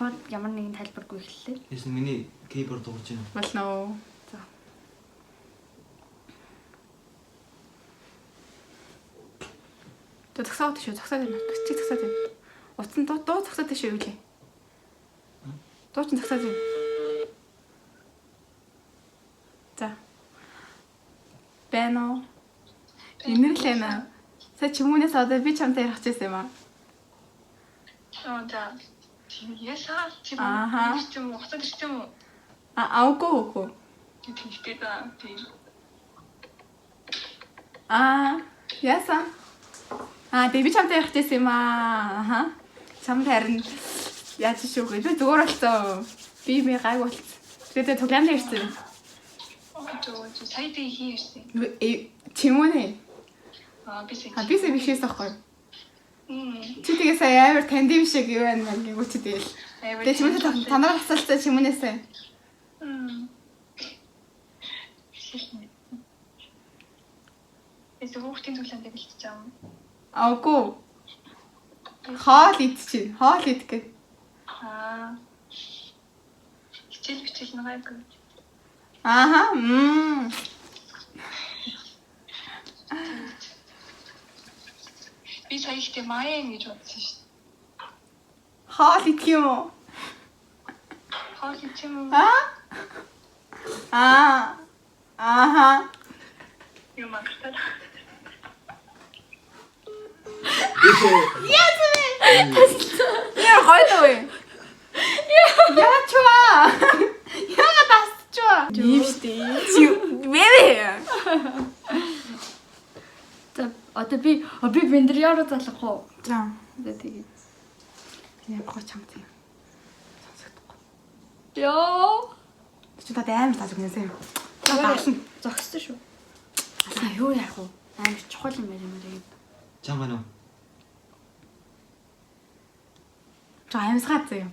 шууд ямар нэгэн тайлбаргүй эхэллээ. Яасан миний keyboard дуурж байна. Болно. За. Тэ зогсоод шүү. Зогсоод байна. Чи зогсоод байна. Утсан дуу зогсоод шүү юу лээ. Дуу чин зогсоод байна. За. Бэно. Инэрлэна. Сая чимүүнээс одоо би чамтай ярих гэсэн юм аа. За. Ясаа чи юм уу? Хатад ирсэн юм уу? Аугүй. Тэгтээ да. Яасан. Би чамтай ярих гэсэн юм аа. Чамд харин яаж шүү гээ. Би зүгээр болцоо. Би гайг болц. Тэгээд тоглоомд ирсэн. Сая би хийсэн. Чимүүнэ. Би бишээс тахгүй. Чи тэгээ сая амар танд юм шиг юу байна гэнгүүт чи тэгэл. Тэгээ чимээс танаар асуулцаа чимүүнээсээ. Эс хүүхдийн төлөнд бэлтэж байгаа юм. Аугүй. Хоол идчихэ. Хоол идэх. Хичээл нэг. Би сая ихтэй маяг гэж бодсон шүү дээ. Хоол идэх юм уу? Хоол идэх юм уу? Юу магтаад. Яа хойдоо. Яачва. Яга тасчва. Чи вэвэ. За одоо би бендриаруу залах уу? За. Тэгээд яг гоо чамд юм. Сонсохдохгүй. ёо. Чи та амар тааж өгнөсэй. Зогссон шүү. Юу яах вэ? Амар чухал юм байна юм. Чам байна уу? Амсгаа зөө.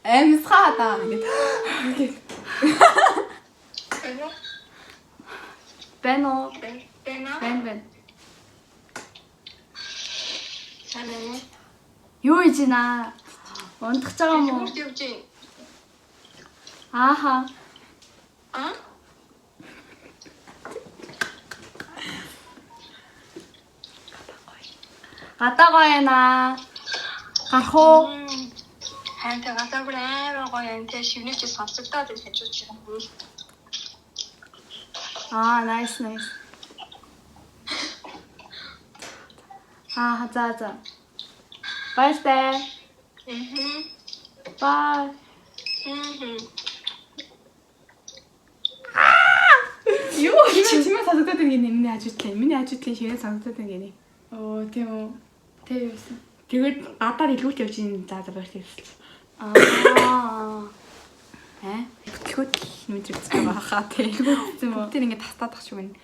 Амсгаа даа гэдэг. Бэно. Бэн. Санаа. Юу хийж байна? Унтах байгаа юм уу? Юу гэж? Ааха. Гадаа гоё байна. Гарах уу? Ханта гадаа бүр амар гоё юм. Тэ шивнэж сонсогдоод байж хажууч юм бол. Nice. За. Баяртай. Bye. Юу чимээ сонсогдоод байна гинэ миний хажуутлаа. Миний хажуутлын шивээ сонсогдоод байна гинэ. Оо тийм үү. Тэг юусэн. Тэгээд гадаар илүүт явж ин заа барьж ирсэн. Хөтлөхөд мэдрэгдсэн байхаа тий. Тийм үү. Тэр ингээд тастаад ах шиг байна.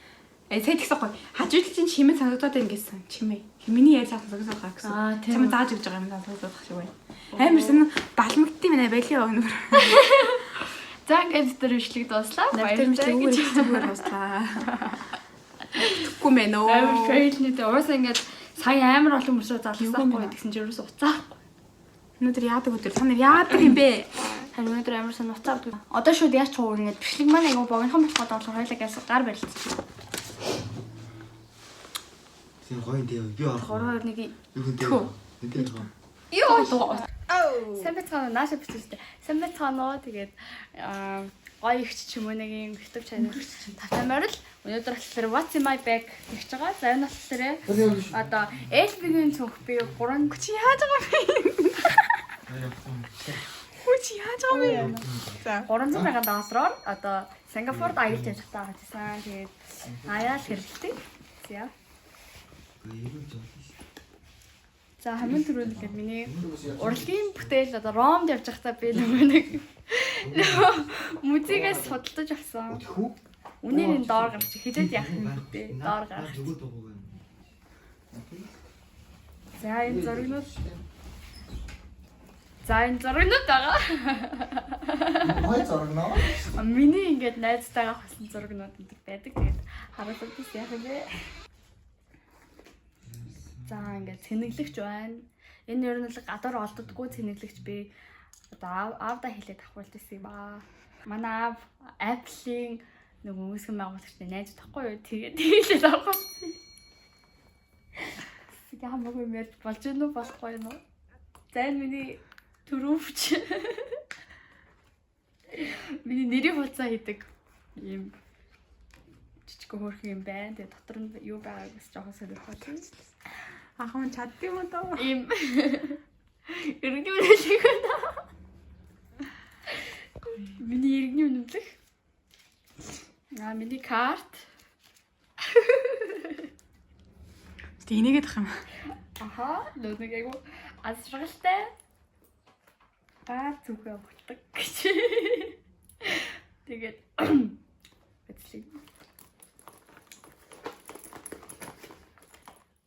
Сая тэгсэн гоё. Хажуудлын чинь шимээ сонсогдоод байна гэсэн. Чимээ. Миний яриа сонсогдоод байгаа гэсэн. Тийм. Чам зааж өгч байгаа юм сонсогдоод ах шиг байна. Амар сэн балмагтын мэнэ байлээ өнөр. За ингээд тэр бичлэг дууслаа. Баяртай гэж зүгээр дуслаа. Тэгэхгүй мэн үү. Амар фейлнэд уусаа ингээд сая амар олон мөрсөө залгасаахгүй гэсэн чинь ерөөс уцаахгүй. Өнөөдөр яадаг өдөр. Та нар яадаг юм бэ? Харин өнөөдөр амар сан уцаадаг. Одоо шууд яаж чуур ингээд бичлэг маань айгу богинохон болоход болохоор хоёлаа гар барилцсан. Тийм гоё дээ. Би орох. 3 2 1 Юу гэдэг вэ? Юу? Сайн бацгаана нааша бичсэн. Сайн бацгаана тэгээд гоё ихч чимээгийн YouTube channel тавтамаар л өнөөдөр болохоор What's in my bag гэж байгаа. За энэ болохоор одоо LB-ийн цонх би 3 чи яаж байгаа бэ? Чи яаж байгаа бэ? За 300 сая доллараар одоо Сингапурт аялж явж байгаа гэсэн. Тэгээд аяал хэрэгтэй. За. За хамгийн түрүүнд ингээд миний урлагийн бүтээл одоо Ромд явж байхдаа би нэг музикээс судалдаж авсан. Үнээр энэ доор гарч хилээд яах юм бэ? Доор гарч. За энэ зургнууд байгаа. Хой зургноо. Миний ингээд найзтайгаа хасан зургнууд энэ байдаг. Тэгээд харуулсан тийм яах юм бэ? За ингээд цэнэглэгч байна. Энэ ер нь л гадар олддоггүй цэнэглэгч би Одоо аавда хэлээд авахулж ирсэн юм аа. Манай аав Apple-ийн нөгөө үүсгэн байгуулагчтай найз тахгүй юу? Тэгээд хэлээд авах. Ямаагүй мэр болж гэнэ үү болохгүй юу? За миний төрөвч. Миний нэрийг хуцаа хийдэг юм жижиг хөөрхөн юм байна. Тэгээ дотор нь юу байгааг бас жоохон сонирхолтой. Ахын чаддсан юм даа. Им. Иргэний үнэлэх байна. Миний иргэний үнэлэх. Миний карт. Тэнийгээд ах юм. Аха, нэг айгу азралтай. Зүгөө өгдөг гэж. Тэгээд эцлээ.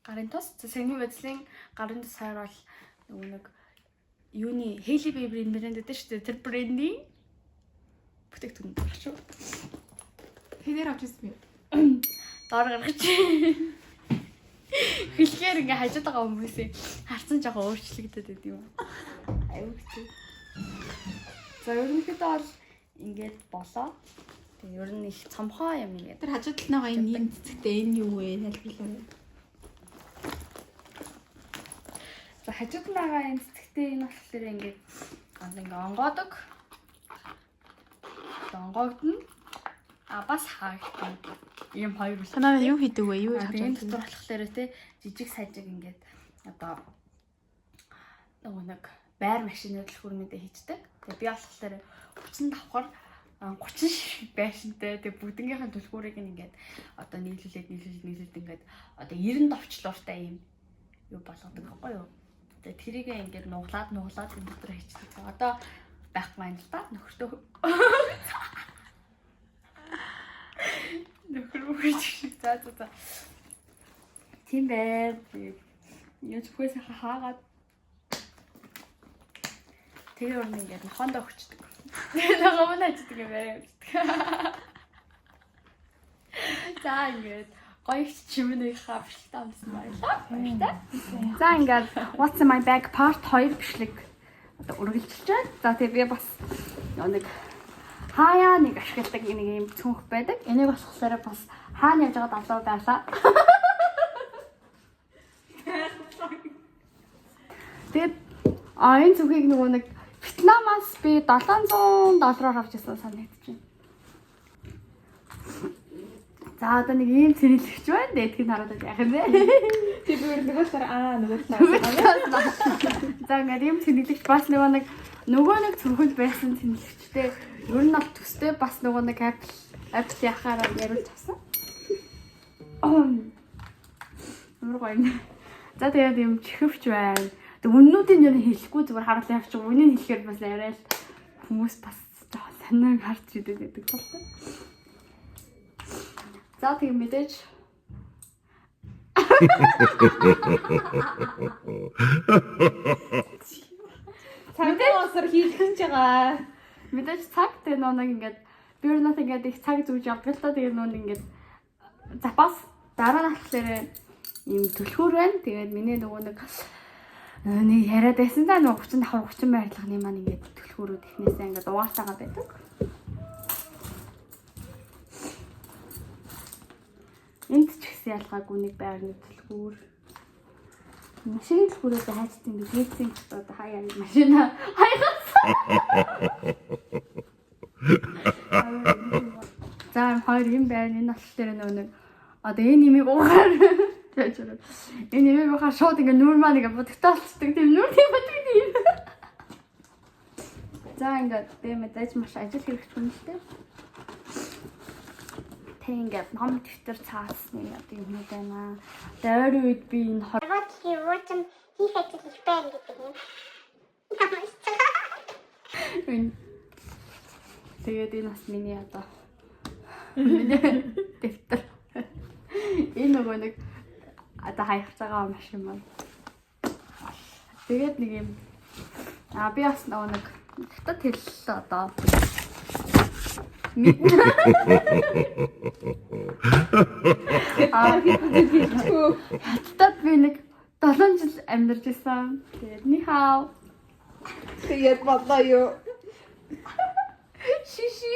Гарын тос саяны байдлын гарын тос хайр бол нөгөө нэг юуны Hailey Bieber-ийн брэнд гэдэг шүү дээ. Тэр брендийн бүтээгдэхүүн байх шүү. Хэдээр авч ирсэн бэ? Доор гаргаж. Хэлгээр ингээ хажууд байгаа хүмүүсийн харсан жоохон өөрчлөгдөд байд юм. Аюу хэцүү. За ерөнхийдөө бол ингээд болоо. Тэгээ ер нь их цомхоо юм ингээд. Тэр хажууд талныгаа энэ юм цэцэгтэй энэ юу вэ? Тайлбарлаа. За хажууд нагаа энэ цэцэгтэй энэ болохоор ингээд ингээ онгоодог. Онгоогдно. Бас хаагдана. Ийм хоёр үл. Танаа юу хийдэг вэ? Юу хийж байгаа дотор болохоор те жижиг сажиг ингээд одоо нөгөө нэг байр машины хөдөлгөөрнүүдээ хийдэг. Тэгээ би болохоор 30 давхар 30 шиг байшинтай тэгээ бүгднгийнхэн төлхөөрийг ингээд одоо нийлүүлээд ингээд одоо 90 довчлууртай юм юу болгодог байхгүй юу. Тэгээ тэрийг ингээд нуглаад энэ дотор хийчихдэг. Одоо байхгүй юм л та нөхөртөө нөхөр үгэж за. Тийм бай. Яаж бүхээс хаагаад тэр өрн ингээд нохондоо өгчдөг. Нохоо мөн аждаг юм байна. За ингээд гоё чимэний хавшилтай амсан баярлаа. За ингээд What's in my bag part 2 бичлэг одоо үргэлжилж байна. За тэгээ би бас нэг хаяа нэг ашигладаг нэг юм цүнх байдаг. Энийг болохоор бас хаана явж байгаа давлаа байлаа. Тэгээд энэ цүнхийг нөгөө нэг Вьетнамаас би $700 авч ирсэн санагдаж байна. За одоо нэг ийм цэнэлэгч байна. Эдгийг хараад яах юм бэ? Тэр нөгөө талаар нөгөө талаар. За ингээд ийм цэнэлэгч бас нөгөө нэг цүнхэнд байсан цэнэлэгчтэй ер нь бол төстэй бас нөгөө нэг Apple яхаараа яриулж авсан. Нургой. За тэгээд юм чихвч байна. Тэг үннүүдийн юу хэлэхгүй зүгээр харуулсан явчих. Үнийн хэлэхээр бас арай л хүмүүс бас жоохон санааг харж идэв гэдэг байна. За тийм мэдээж. Цагтаа усар хийлгэж байгаа. Мэдээж цаг тэр нэг ингээд би өөр нэг ингээд их цаг зүүж явдаг л та тэгээд нөө ингээд запас дараа нь болохоор юм төлхөр байна. Тэгээд миний нөгөө нэг яриад байсан да нөгөө 30 давхар 30 байрлагны маань ингээд төлхөрүүд ихнээсээ ингээд угаасаага байдаг. Энд ч гэсэн ялгаагүй нэг байрны төлхөр. Машин төлхөрөөд хайцсан гэж хэлсэн одоо хаяа машина хайгаас. За хоёр юм байна. Энэ болохоор нэг одоо энэ нэмийг уугаар энэ нэмийг уугаар шууд ингээ нүүр маань ингээ бодогтолцдог тийм нүүр тийм боддог юм. За ингээ би мэдээж маш ажил хэрэггүй юм шүү дээ. Тэг ингээ ном дэвтэр цаасны одоо юм байна. Тэр үед би энэ Ротим хийхэд их байна гэдэг юм. Тэгээд энэ бас миний одоо миний дэвтэр. Энэ нөгөө нэг одоо хаях цагаан машин маань. Тэгээд нэг юм би бас нөгөө нэг хятад хэл одоо хятад би нэг 7 жил амьдарч байсан. Тэгээд ни хаа Тэгээд бодлоо юу? Шиши.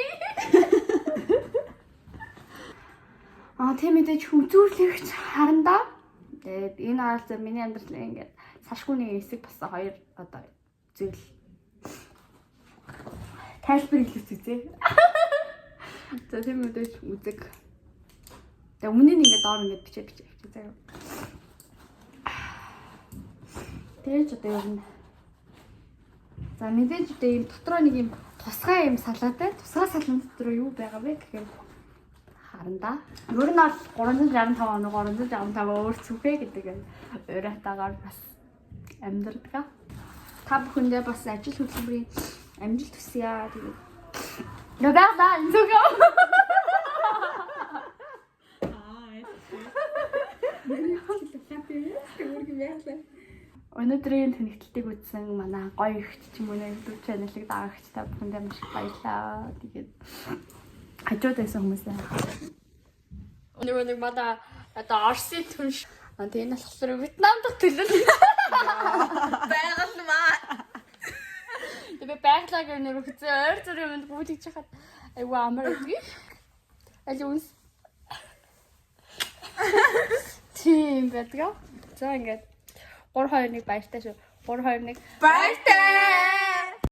Тийм мэдээж үзүүлэгч харандаа. Тэгээд энэ хаалт миний амьдралын ингээд салшгүй нэг хэсэг болсон хоёр одоо зүйл. Тайлбар хэлэх үзье. За тийм мэдээж үзэг. Тэгээд өмнө нь ингээд доор ингээд бичээ заяа. Тэгэж одоо юу нэ. За мэдээж одоо ийм дотроо нэг юм тусгай юм салаатай. Тусгай салан дотор юу байгаа вэ гэхээр харандаа. Ер нь бол 365 хоног 365 өөр зүхэ гэдэг юм. Уратаагаар бас амьдардаг. Та бүхэндээ бас ажил хөдөлмөрийн амжилт хүсье. Тэгээд Роберта зүгөө. Өнөөдрийн тэнэгтэлтийг үзсэн манай гоё ихч ч юм уу YouTube channel-ыг дагагч та бүхэндээ маш их баярлалаа. Тэгээд хажууд байсан хүмүүсээ. Өнөөдөр манай одоо Орсын түнш. Тэгээд энэ болохоор Вьетнам дахь төлөөлөл. Байгалмаа. Тэгээд байгалаг нэр хүзээ ойр зүрийн юмд гүйлж хахад айгүй амар өгье. Алиунс. Тийм байдаг. За ингээд 3-2-1 баяртай шүү. 3-2-1 баяртай.